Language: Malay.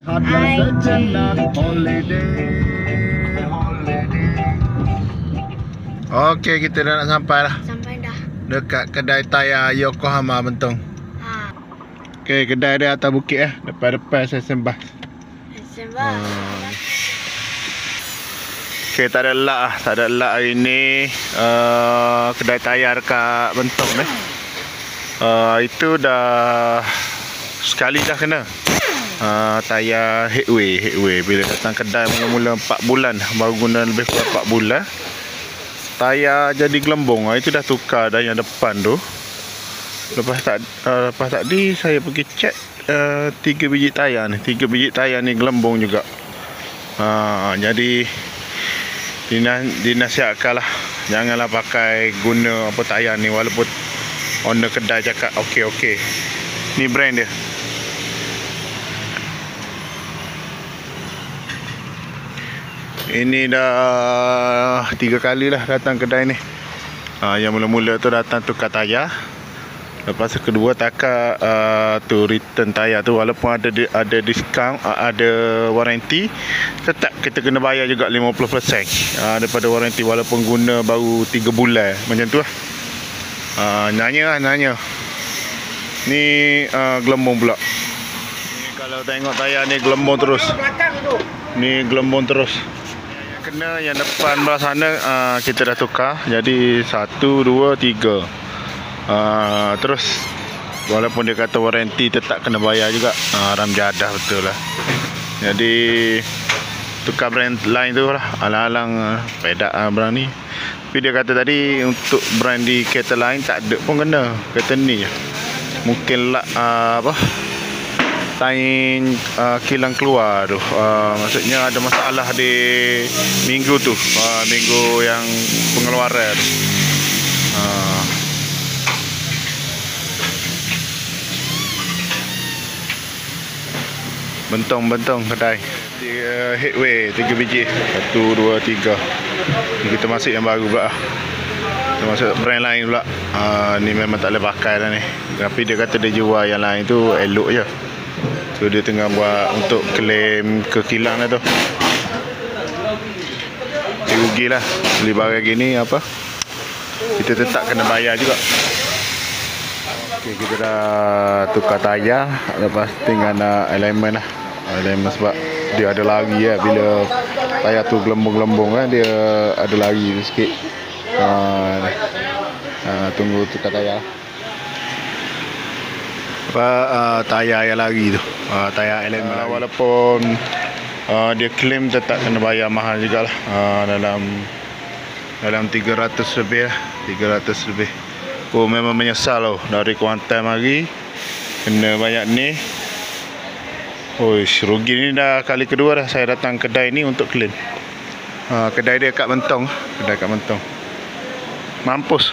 Okey, kita dah nak sampai dah. Sampai dah. Dekat kedai tayar Yokohama Bentong. Ha. Okey, kedai dia atas bukit depan-depan saya sembah. Sembah. Okey, tak ada elak lah. Tak ada elak hari ni. Kedai tayar dekat Bentong ni. Itu dah sekali dah kena. Tayar headway. Bila datang kedai mula-mula 4 bulan. Baru guna lebih kurang 4 bulan. Tayar jadi gelembung. Itu dah tukar dah yang depan tu. Lepas tadi saya pergi cek 3 biji tayar ni. 3 biji tayar ni gelembung juga. Jadi dinasihatkan lah, janganlah pakai guna apa tayar ni. Walaupun owner kedai cakap okey. Ni brand dia. Ini dah 3 kali lah datang kedai ni. Yang mula-mula tu datang tukar tayar. Lepas kedua takak tu return tayar tu, walaupun ada diskaun, ada waranti, tetap kita kena bayar juga 50% daripada waranti walaupun guna baru 3 bulan macam tu lah. Nanya. Ni gelembung pula. Ni kalau tengok tayar ni gelembung terus. Ni gelembung terus. Kena yang depan belah sana kita dah tukar. Jadi 1, 2, 3. Terus walaupun dia kata waranti tetap kena bayar juga. Ram jadah betul lah. Jadi tukar brand lain tu lah. Alang-alang pedak brand ni. Tapi dia kata tadi untuk brand di kereta lain tak ada pun kena. Kereta ni je. Mungkin lah tain kilang keluar tu. Maksudnya ada masalah di minggu tu. Minggu yang pengeluaran tu. Bentong kedai. Headway 3 biji. 1, 2, 3. Ni kita masuk yang baru pula. Kita masuk brand lain pula. Ni memang tak boleh pakai dah ni. Tapi dia kata dia jual yang lain tu elok je. So dia tengah buat untuk claim ke kilang lah tu. Dia rugilah beli barang gini apa. Kita tetap kena bayar juga. Okay, kita dah tukar tayar. Lepas tinggal nak alignment lah. Alignment sebab dia ada lari lah. Bila tayar tu gelembung-gelembung kan, dia ada lari sikit. Tunggu tukar tayar. Tayar yang lari tu, tayar alignment. Walaupun dia claim tetap kena bayar mahal jugalah. Dalam 300 lebih lah. 300 lebih. Oh, memang menyesal loh. Dari Kuantan mari kena banyak ni. Rugi ni dah kali kedua dah saya datang kedai ni untuk claim. Kedai dia kat Bentong. Mampus.